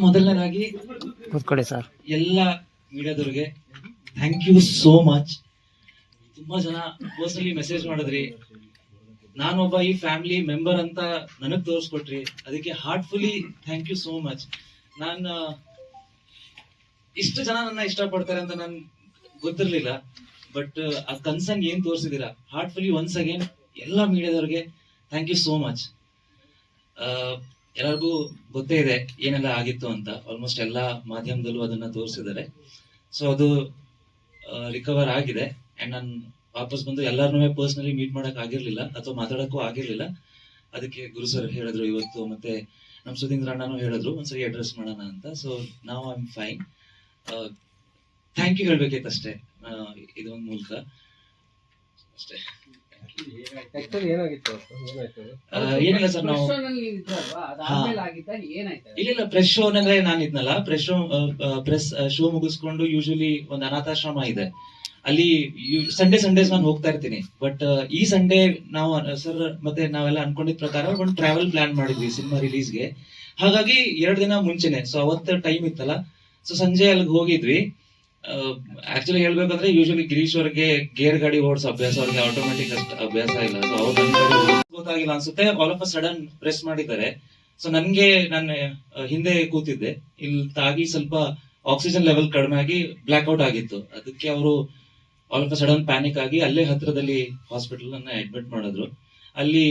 ಮೊದಲನೇದಾಗಿ ಕೂತ್ಕೊಳ್ಳಿ ಸರ್. ಎಲ್ಲ ಮೀಡಿಯಾದವ್ರಿಗೆ ಥ್ಯಾಂಕ್ ಯು ಸೋ ಮಚ್. ತುಂಬಾ ಜನ ಪರ್ಸನಲಿ ಮೆಸೇಜ್ ಮಾಡಿದ್ರಿ, ನಾನೊಬ್ಬ ಈ ಫ್ಯಾಮಿಲಿ ಮೆಂಬರ್ ಅಂತ ನನಗ್ ತೋರಿಸ್ಕೊಟ್ರಿ, ಅದಕ್ಕೆ heartfully thank you so much. ನಾನು ಇಷ್ಟು ಜನ ನನ್ನ ಇಷ್ಟಪಡ್ತಾರೆ ಅಂತ ನನ್ ಗೊತ್ತಿರ್ಲಿಲ್ಲ, ಬಟ್ ಆ ಕನ್ಸರ್ನ್ ಏನ್ ತೋರಿಸಿದೀರಾ, ಹಾರ್ಟ್ಫುಲಿ ಒನ್ಸ್ ಅಗೇನ್ ಎಲ್ಲ ಮೀಡಿಯಾದವ್ರಿಗೆ ಥ್ಯಾಂಕ್ ಯು ಸೋ ಮಚ್. ಎಲ್ಲರಿಗೂ ಗೊತ್ತೇ ಇದೆ ಏನೆಲ್ಲ ಆಗಿತ್ತು ಅಂತ, ಆಲ್ಮೋಸ್ಟ್ ಎಲ್ಲ ಮಾಧ್ಯಮದಲ್ಲೂ ಅದನ್ನ ತೋರಿಸಿದ್ದಾರೆ. ಸೊ ಅದು ರಿಕವರ್ ಆಗಿದೆ ಅಂಡ್ ನಾನು ವಾಪಸ್ ಬಂದು ಎಲ್ಲರನ್ನೂ ಪರ್ಸನಲಿ ಮೀಟ್ ಮಾಡಕ್ ಆಗಿರ್ಲಿಲ್ಲ ಅಥವಾ ಮಾತಾಡಕ್ಕೂ ಆಗಿರ್ಲಿಲ್ಲ. ಅದಕ್ಕೆ ಗುರು ಸರ್ ಹೇಳಿದ್ರು ಇವತ್ತು, ಮತ್ತೆ ನಮ್ ಸುಧೀಂದ್ರ ಅಣ್ಣನೂ ಹೇಳಿದ್ರು ಒಂದ್ಸರಿ ಅಡ್ರೆಸ್ ಮಾಡೋಣ ಅಂತ. ಸೊ ನಾವು I am fine. Thank you ಹೇಳ್ಬೇಕಿತ್ತಷ್ಟೇ ಇದೊಂದು ಮೂಲಕ ಅಷ್ಟೇ. ಏನಿಲ್ಲ ಸರ್, ನಾವು ಇಲ್ಲ ಪ್ರೆಸ್ ಶೋ ಅಂದ್ರೆ ನಾನು ಇದ್ನಲ್ಲ, ಪ್ರೆಸ್ ಶೋ ಮುಗಿಸ್ಕೊಂಡು ಯೂಶಲಿ ಒಂದು ಅನಾಥಾಶ್ರಮ ಇದೆ ಅಲ್ಲಿ ಸಂಡೇಸ್ ನಾನು ಹೋಗ್ತಾ ಇರ್ತೀನಿ. ಬಟ್ ಈ ಸಂಡೇ ನಾವು ಸರ್ ಮತ್ತೆ ನಾವೆಲ್ಲ ಅನ್ಕೊಂಡಿದ್ ಪ್ರಕಾರ ಒಂದು ಟ್ರಾವೆಲ್ ಪ್ಲಾನ್ ಮಾಡಿದ್ವಿ ಸಿನಿಮಾ ರಿಲೀಸ್ಗೆ. ಹಾಗಾಗಿ 2 ದಿನ ಮುಂಚೆನೆ, ಸೊ ಅವತ್ತು ಟೈಮ್ ಇತ್ತಲ್ಲ, ಸೊ ಸಂಜೆ ಅಲ್ಲಿಗೆ ಹೋಗಿದ್ವಿ. ಆಕ್ಚುಲಿ ಹೇಳ್ಬೇಕಂದ್ರೆ ಯೂಶಲಿ ಗಿರೀಶ್ ಅವ್ರಿಗೆ ಗೇರ್ ಗಾಡಿ ಓಡಿಸೋ ಅಭ್ಯಾಸ, ಅವ್ರಿಗೆ ಆಟೋಮೆಟಿಕ್ ಅಷ್ಟು ಅಭ್ಯಾಸ ಇಲ್ಲ. ಸೊ ಅವ್ರು ಗೊತ್ತಾಗಿಲ್ಲ ಅನ್ಸುತ್ತೆ, all of a sudden press ಮಾಡಿದ್ದಾರೆ. ಸೊ ನನ್ಗೆ ನಾನು ಹಿಂದೆ ಕೂತಿದ್ದೆ, ಇಲ್ಲಿ ತಾಗಿ ಸ್ವಲ್ಪ ಆಕ್ಸಿಜನ್ ಲೆವೆಲ್ ಕಡಿಮೆ ಆಗಿ ಬ್ಲಾಕ್ ಔಟ್ ಆಗಿತ್ತು. ಅದಕ್ಕೆ ಅವರು all of a sudden panic ಆಗಿ ಅಲ್ಲೇ ಹತ್ರದಲ್ಲಿ ಹಾಸ್ಪಿಟಲ್ ಅನ್ನ ಅಡ್ಮಿಟ್ ಮಾಡಿದ್ರು. ಅಲ್ಲಿ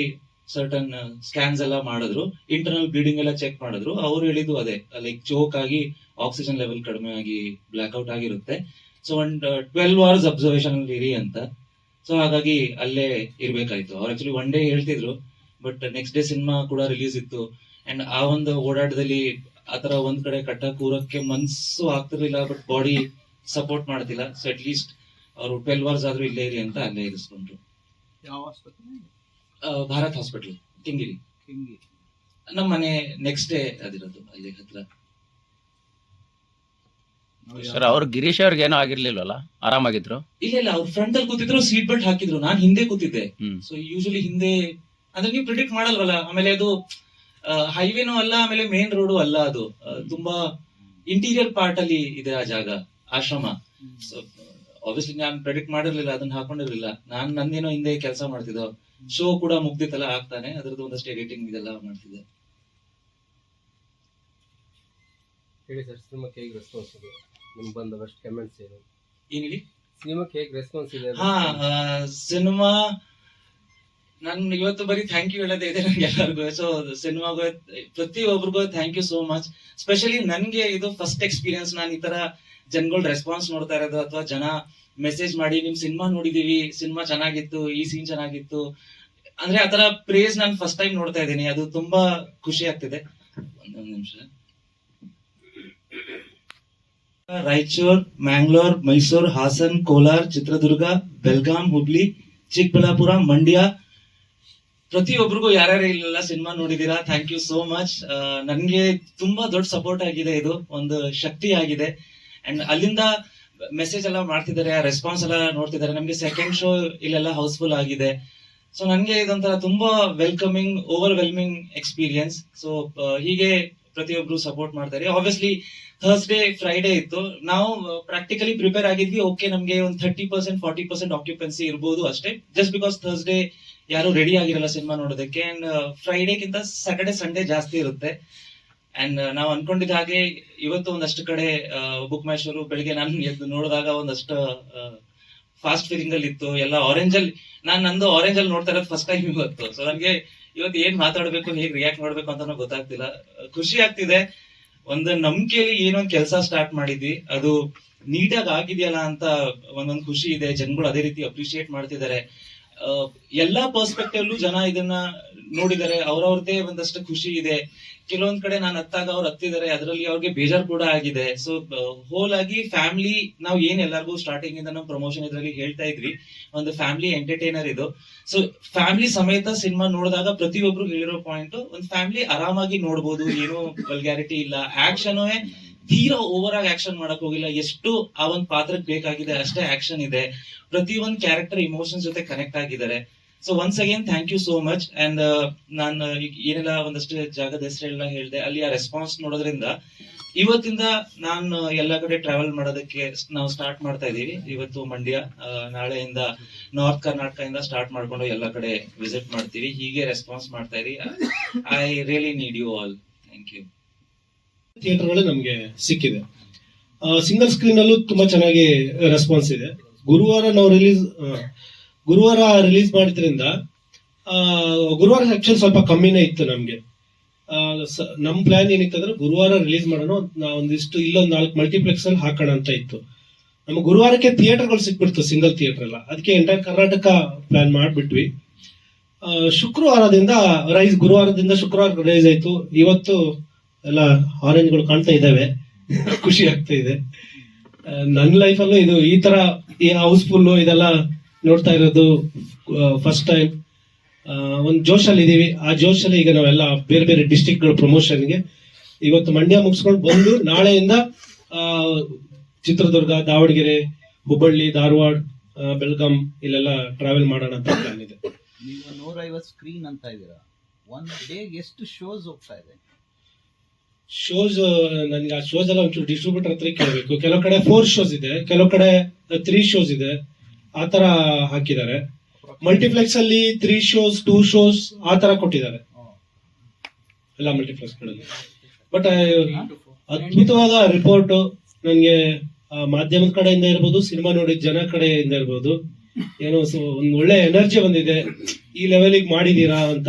ಸರ್ಟನ್ ಸ್ಕ್ಯಾನ್ಸ್ ಎಲ್ಲ ಮಾಡಿದ್ರು, ಇಂಟರ್ನಲ್ ಬ್ಲೀಡಿಂಗ್ ಎಲ್ಲ ಚೆಕ್ ಮಾಡಿದ್ರು. ಅವ್ರು ಹೇಳಿದ್ದು ಅದೇ, ಲೈಕ್ ಚೋಕ್ ಆಗಿ ಆಕ್ಸಿಜನ್ ಲೆವೆಲ್ ಕಡಿಮೆ ಆಗಿ ಬ್ಲಾಕ್ ಔಟ್ ಆಗಿರುತ್ತೆ. ಸೊ ಒಂದು 12 hours ಅಬ್ಸರ್ವೇಷನ್ ಅಲ್ಲಿ ಇರಿ ಅಂತ. ಸೊ ಹಾಗಾಗಿ ಅಲ್ಲೇ ಇರ್ಬೇಕಾಯ್ತು. ಅವ್ರು ಆಕ್ಚುಲಿ 1 day ಹೇಳ್ತಿದ್ರು, ಬಟ್ ನೆಕ್ಸ್ಟ್ ಡೇ ಸಿನಿಮಾ ಕೂಡ ರಿಲೀಸ್ ಇತ್ತು. ಅಂಡ್ ಆ ಒಂದು ಓಡಾಟದಲ್ಲಿ ಆತರ ಒಂದ್ ಕಡೆ ಕಟ್ಟ ಕೂರಕ್ಕೆ ಮನ್ಸು ಆಗ್ತಿರ್ಲಿಲ್ಲ, ಬಟ್ ಬಾಡಿ ಸಪೋರ್ಟ್ ಮಾಡ್ತಿಲ್ಲ. ಸೊ ಅಟ್ ಲೀಸ್ಟ್ ಅವರು 12 hours ಆದ್ರೂ ಇಲ್ಲೇ ಇರಿ ಅಂತ ಅಲ್ಲೇ ಇರಿಸ್ಕೊಂಡ್ರು. ಭಾರತ್ ಹಾಸ್ಪಿಟಲ್, ಕಿಂಗಿರಿ. ನಮ್ಮ ಮನೆ ನೆಕ್ಸ್ಟ್ ಡೇ ಅದಿರೋದು ಅಲ್ಲಿ ಹತ್ರ. ಸರ್, ಅವ್ರು ಗಿರೀಶ್ ಅವ್ರಿಗೆ ಏನೋ ಆಗಿರ್ಲಿಲ್ವಲ್ಲ, ಆರಾಮಾಗಿದ್ರು? ಇಲ್ಲ, ಅವ್ರು ಫ್ರಂಟ್ ಅಲ್ಲಿ ಕೂತಿದ್ರು, ಸೀಟ್ ಬೆಲ್ಟ್ ಹಾಕಿದ್ರು, ನಾನ್ ಹಿಂದೆ ಕೂತಿದ್ದೆ. ಸೊ ಯೂಶಲಿ ಹಿಂದೆ ಅಂದ್ರೆ ನೀವು ಪ್ರಿಡಿಕ್ಟ್ ಮಾಡಲ್ವಲ್ಲ. ಆಮೇಲೆ ಅದು ಹೈವೇನೂ ಅಲ್ಲ, ಆಮೇಲೆ ಮೇನ್ ರೋಡು ಅಲ್ಲ, ಅದು ತುಂಬಾ ಇಂಟೀರಿಯರ್ ಪಾರ್ಟ್ ಅಲ್ಲಿ ಇದೆ ಆ ಜಾಗ, ಆಶ್ರಮ. ಸೊ ಆಬ್ವಿಯಸ್ಲಿ ನಾನು ಪ್ರೆಡಿಕ್ಟ್ ಮಾಡಿರ್ಲಿಲ್ಲ, ಅದನ್ನ ಹಾಕೊಂಡಿರ್ಲಿಲ್ಲ. ನಾನ್ ನಂದೇನೋ ಹಿಂದೆ ಕೆಲಸ ಮಾಡ್ತಿದ್ದೋ, ಶೋ ಕೂಡ ಮುಗ್ದಿತ್ತಲ್ಲ ಆಗ್ತಾನೆ, ಅದ್ರದ್ದು ಒಂದಷ್ಟು ಎಡಿಟಿಂಗ್ ಇದೆಲ್ಲ ಮಾಡ್ತಿದ್ದೆ. ಹೇಳಿ ಸರ್, ಸಿನಿಮಾಕ್ಕೆ ಹೇಗೆ ರೆಸ್ಪಾನ್ಸ್ ಇದೆ? ನಿಮ್ಗೆ ಬಂದಷ್ಟು ಕಮೆಂಟ್ಸ್ ಏನು? ಏನ್ ಹೇಳಿ? ಸಿನಿಮಾಕ್ಕೆ ಹೇಗೆ ರೆಸ್ಪಾನ್ಸ್ ಇದೆ? ಸಿನಿಮಾ ನಾನು ಇವತ್ತು ಬರೀ ಥ್ಯಾಂಕ್ ಯು ಹೇಳೋದೇ ಇದೆ ನನ್ಗೆ ಎಲ್ಲರಿಗೂ. ಸೊ ಸಿನಿಮಾಗೂ ಪ್ರತಿಯೊಬ್ಬರಿಗೂ thank you so much. Specially ನನ್ಗೆ ಇದು ಫಸ್ಟ್ ಎಕ್ಸ್ಪೀರಿಯನ್ಸ್, ನಾನು ಈ ತರ ಜನಗಳ ರೆಸ್ಪಾನ್ಸ್ ನೋಡ್ತಾ ಇರೋದು, ಅಥವಾ ಜನ ಮೆಸೇಜ್ ಮಾಡಿ ನಿಮ್ ಸಿನಿಮಾ ನೋಡಿದೀವಿ, ಸಿನಿಮಾ ಚೆನ್ನಾಗಿತ್ತು, ಈ ಸೀನ್ ಚೆನ್ನಾಗಿತ್ತು ಅಂದ್ರೆ ಆತರ ಪ್ರೇಸ್ ನಾನು ಫಸ್ಟ್ ಟೈಮ್ ನೋಡ್ತಾ ಇದ್ದೀನಿ. ಅದು ತುಂಬಾ ಖುಷಿ ಆಗ್ತಿದೆ. ಒಂದೊಂದು ನಿಮಿಷ. ರಾಯಚೂರ್, ಮ್ಯಾಂಗ್ಳೂರ್, ಮೈಸೂರು, ಹಾಸನ್, ಕೋಲಾರ್, ಚಿತ್ರದುರ್ಗ, ಬೆಲ್ಗಾಂ, ಹುಬ್ಳಿ, ಚಿಕ್ಕಬಳ್ಳಾಪುರ, ಮಂಡ್ಯ, ಪ್ರತಿಯೊಬ್ಬರಿಗೂ ಯಾರ್ಯಾರು ಇಲ್ಲೆಲ್ಲ ಸಿನಿಮಾ ನೋಡಿದೀರಾ, ಥ್ಯಾಂಕ್ ಯು ಸೋ ಮಚ್. ನನ್ಗೆ ತುಂಬಾ ದೊಡ್ಡ ಸಪೋರ್ಟ್ ಆಗಿದೆ, ಇದು ಒಂದು ಶಕ್ತಿ ಆಗಿದೆ. ಅಂಡ್ ಅಲ್ಲಿಂದ ಮೆಸೇಜ್ ಎಲ್ಲ ಮಾಡ್ತಿದ್ದಾರೆ, ರೆಸ್ಪಾನ್ಸ್ ಎಲ್ಲ ನೋಡ್ತಿದ್ದಾರೆ. ನಮ್ಗೆ ಸೆಕೆಂಡ್ ಶೋ ಇಲ್ಲೆಲ್ಲ ಹೌಸ್ಫುಲ್ ಆಗಿದೆ. ಸೊ ನನ್ಗೆ ಇದೊಂಥರ ತುಂಬಾ ವೆಲ್ಕಮಿಂಗ್, ಓವರ್ವೆಲ್ಮಿಂಗ್ ಎಕ್ಸ್ಪೀರಿಯನ್ಸ್. ಸೊ ಹೀಗೆ ಪ್ರತಿಯೊಬ್ರು ಸಪೋರ್ಟ್ ಮಾಡ್ತಾರೆ. ಆಬ್ವಿಯಸ್ಲಿ ಥರ್ಸ್ಡೇ, ಫ್ರೈಡೇ ಇತ್ತು. ನಾವು ಪ್ರಾಕ್ಟಿಕಲಿ ಪ್ರಿಪೇರ್ ಆಗಿದ್ವಿ. ಓಕೆ, ನಮ್ಗೆ ಒಂದು 30%, 40% ಆಕ್ಯುಪೆನ್ಸಿ ಇರ್ಬೋದು ಅಷ್ಟೇ, ಜಸ್ಟ್ ಬಿಕಾಸ್ ಥರ್ಸ್ಡೇ ಯಾರು ರೆಡಿ ಆಗಿರಲ್ಲ ಸಿನಿಮಾ ನೋಡೋದಕ್ಕೆ. ಅಂಡ್ ಫ್ರೈಡೇಗಿಂತ ಸ್ಯಾಟರ್ಡೆ, ಸಂಡೇ ಜಾಸ್ತಿ ಇರುತ್ತೆ. ಅಂಡ್ ನಾವು ಅನ್ಕೊಂಡಿದ್ದ ಹಾಗೆ ಇವತ್ತು ಒಂದಷ್ಟು ಕಡೆ ಬುಕ್ ಮೈ ಶೋ ಬೆಳಿಗ್ಗೆ ನಾನು ಎದ್ದು ನೋಡಿದಾಗ ಒಂದಷ್ಟು ಫಾಸ್ಟ್ ಫೀಲಿಂಗ್ ಅಲ್ಲಿ ಇತ್ತು. ಎಲ್ಲ ಆರೆಂಜ್ ಅಲ್ಲಿ, ನಂದು ಆರೆಂಜ್ ಅಲ್ಲಿ ನೋಡ್ತಾ ಇರೋದು ಫಸ್ಟ್ ಟೈಮ್ ಇವತ್ತು. ಸೊ ನನಗೆ ಇವತ್ತು ಏನ್ ಮಾತಾಡ್ಬೇಕು, ಹೇಗ್ ರಿಯಾಕ್ಟ್ ಮಾಡ್ಬೇಕು ಅಂತ ಗೊತ್ತಾಗ್ತಿಲ್ಲ. ಖುಷಿ ಆಗ್ತಿದೆ. ಒಂದು ನಂಬಿಕೆಯಲ್ಲಿ ಏನೊಂದು ಕೆಲಸ ಸ್ಟಾರ್ಟ್ ಮಾಡಿದ್ವಿ, ಅದು ನೀಟಾಗಿ ಆಗಿದೆಯಲ್ಲ ಅಂತ ಒಂದೊಂದು ಖುಷಿ ಇದೆ. ಜನಗಳು ಅದೇ ರೀತಿ ಅಪ್ರಿಶಿಯೇಟ್ ಮಾಡ್ತಿದ್ದಾರೆ. ಎಲ್ಲಾ ಪರ್ಸ್ಪೆಕ್ಟಿವ್ ಜನ ಇದನ್ನ ನೋಡಿದ್ದಾರೆ, ಅವ್ರವ್ರದೇ ಒಂದಷ್ಟು ಖುಷಿ ಇದೆ. ಕೆಲವೊಂದ್ ಕಡೆ ನಾನು ಹತ್ತಾಗ ಅವ್ರು ಹತ್ತಿದ್ದಾರೆ, ಅದರಲ್ಲಿ ಅವ್ರಿಗೆ ಬೇಜಾರ್ ಕೂಡ ಆಗಿದೆ. ಸೊ ಹೋಲ್ ಆಗಿ ಫ್ಯಾಮಿಲಿ, ನಾವು ಏನ್ ಎಲ್ಲರಿಗೂ ಸ್ಟಾರ್ಟಿಂಗ್ ಇಂದ ನಾವು ಪ್ರಮೋಷನ್ ಇದ್ರಲ್ಲಿ ಹೇಳ್ತಾ ಇದ್ವಿ, ಒಂದು ಫ್ಯಾಮಿಲಿ ಎಂಟರ್ಟೈನರ್ ಇದು. ಸೊ ಫ್ಯಾಮಿಲಿ ಸಮೇತ ಸಿನಿಮಾ ನೋಡಿದಾಗ ಪ್ರತಿಯೊಬ್ರು ಹೇಳಿರೋ ಪಾಯಿಂಟ್, ಒಂದು ಫ್ಯಾಮಿಲಿ ಆರಾಮಾಗಿ ನೋಡ್ಬೋದು, ಏನೋ ವಲ್ಗ್ಯಾರಿಟಿ ಇಲ್ಲ, ಆಕ್ಷನ್ ತೀರಾ ಓವರ್ ಆಗಿ ಆಕ್ಷನ್ ಮಾಡಕ್ ಹೋಗಿಲ್ಲ. ಎಷ್ಟು ಆ ಒಂದ್ ಪಾತ್ರಕ್ಕೆ ಬೇಕಾಗಿದೆ ಅಷ್ಟೇ ಆಕ್ಷನ್ ಇದೆ. ಪ್ರತಿಯೊಂದು ಕ್ಯಾರೆಕ್ಟರ್ ಇಮೋಷನ್ಸ್ ಜೊತೆ ಕನೆಕ್ಟ್ ಆಗಿದ್ದಾರೆ. So once again thank you so much. And ನಾನು ಏನೆಲ್ಲ ಒಂದಷ್ಟು ಜಾಗದ ಹೆಸರೆಲ್ಲ ಹೇಳಿದೆ, ಅಲ್ಲಿ ಆ ರೆಸ್ಪಾನ್ಸ್ ನೋಡೋದ್ರಿಂದ ಇವತ್ತಿಂದ ನಾನು ಎಲ್ಲ ಕಡೆ ಟ್ರಾವೆಲ್ ಮಾಡೋದಕ್ಕೆ ನಾವು ಸ್ಟಾರ್ಟ್ ಮಾಡ್ತಾ ಇದೀವಿ. ಇವತ್ತು ಮಂಡ್ಯ, ನಾಳೆಯಿಂದ ನಾರ್ತ್ ಕರ್ನಾಟಕದಿಂದ ಸ್ಟಾರ್ಟ್ ಮಾಡ್ಕೊಂಡು ಎಲ್ಲ ಕಡೆ ವಿಸಿಟ್ ಮಾಡ್ತೀವಿ. ಹೀಗೆ ರೆಸ್ಪಾನ್ಸ್ ಮಾಡ್ತಾ ಇರಿ. I really need you all. Thank you. ಥಿಯೇಟರ್ಗಳು ನಮ್ಗೆ ಸಿಕ್ಕಿದೆ. ಸಿಂಗಲ್ ಸ್ಕ್ರೀನ್ ಅಲ್ಲೂ ತುಂಬಾ ಚೆನ್ನಾಗಿ ರೆಸ್ಪಾನ್ಸ್ ಇದೆ. ಗುರುವಾರ ರಿಲೀಸ್ ಮಾಡಿದ್ರಿಂದ ಗುರುವಾರ ಆಕ್ಚುಲಿ ಸ್ವಲ್ಪ ಕಮ್ಮಿನೇ ಇತ್ತು ನಮ್ಗೆ. ನಮ್ ಪ್ಲಾನ್ ಏನಿತ್ತಂದ್ರೆ ಗುರುವಾರ ರಿಲೀಸ್ ಮಾಡೋಣ, ಒಂದಿಷ್ಟು ಇಲ್ಲೊಂದು 4 ಮಲ್ಟಿಪ್ಲೆಕ್ಸ್ ಅಲ್ಲಿ ಹಾಕೋಣ ಅಂತ ಇತ್ತು. ನಮ್ಮ ಗುರುವಾರಕ್ಕೆ ಥಿಯೇಟರ್ಗಳು ಸಿಕ್ಬಿಡ್ತು, ಸಿಂಗಲ್ ಥಿಯೇಟರ್ ಎಲ್ಲ. ಅದಕ್ಕೆ ಎಂಟೈರ್ ಕರ್ನಾಟಕ ಪ್ಲಾನ್ ಮಾಡ್ಬಿಟ್ವಿ. ಗುರುವಾರದಿಂದ ಶುಕ್ರವಾರ ರೈಸ್ ಆಯ್ತು. ಇವತ್ತು ಎಲ್ಲ ಆರೆಂಜ್ಗಳು ಕಾಣ್ತಾ ಇದ್ದಾವೆ, ಖುಷಿ ಆಗ್ತಾ ಇದೆ. ನನ್ನ ಲೈಫಲ್ಲೂ ಇದು ಈ ತರ ಹೌಸ್ಫುಲ್ ಇದೆಲ್ಲ ನೋಡ್ತಾ ಇರೋದು ಫಸ್ಟ್ ಟೈಮ್. ಒಂದು ಜೋಶಲ್ಲಿ ಇದೀವಿ. ಆ ಜೋಶಲ್ಲಿ ಈಗ ನಾವೆಲ್ಲ ಬೇರೆ ಬೇರೆ ಡಿಸ್ಟ್ರಿಕ್ಟ್ಗಳ ಪ್ರಮೋಷನ್ಗೆ ಇವತ್ತು ಮಂಡ್ಯ ಮುಗಿಸ್ಕೊಂಡು ಬಂದು ನಾಳೆಯಿಂದ ಚಿತ್ರದುರ್ಗ, ದಾವಣಗೆರೆ, ಹುಬ್ಬಳ್ಳಿ, ಧಾರವಾಡ, ಬೆಳಗಾಂ ಇಲ್ಲೆಲ್ಲ ಟ್ರಾವೆಲ್ ಮಾಡೋಣ ಅಂತ ಪ್ಲಾನ್ ಇದೆ. ನೀವು 150 ಸ್ಕ್ರೀನ್ ಅಂತ ಇದ್ದೀರಾ, ಒಂದ್ ಡೇಗೆ ಎಷ್ಟು ಶೋಸ್ ಹೋಗ್ತಾ ಇದೆ? ಶೋಸ್ ನನ್ಗೆ ಆ ಶೋಸ್ ಎಲ್ಲ ಒಂಚೂರು ಡಿಸ್ಟ್ರಿಬ್ಯೂಟರ್ ಹತ್ರ ಕೇಳಬೇಕು. ಕೆಲವು ಕಡೆ 4 ಶೋಸ್ ಇದೆ, ಕೆಲವು ಕಡೆ 3 ಶೋಸ್ ಇದೆ. ಆ ತರ ಹಾಕಿದ್ದಾರೆ. ಮಲ್ಟಿಪ್ಲೆಕ್ಸ್ ಅಲ್ಲಿ 3 ಶೋಸ್ 2 ಶೋಸ್ ಆ ತರ ಕೊಟ್ಟಿದ್ದಾರೆ ಎಲ್ಲ ಮಲ್ಟಿಪ್ಲೆಕ್ಸ್ ಗಳಲ್ಲಿ. ಬಟ್ ಅದ್ಭುತವಾದ ರಿಪೋರ್ಟ್ ನನಗೆ ಮಾಧ್ಯಮದ ಕಡೆಯಿಂದ ಇರ್ಬೋದು, ಸಿನಿಮಾ ನೋಡಿದ ಜನ ಕಡೆಯಿಂದ ಇರ್ಬೋದು, ಏನೋ ಒಂದ್ ಒಳ್ಳೆ ಎನರ್ಜಿ ಬಂದಿದೆ. ಈ ಲೆವೆಲ್ಗೆ ಮಾಡಿದೀರಾ ಅಂತ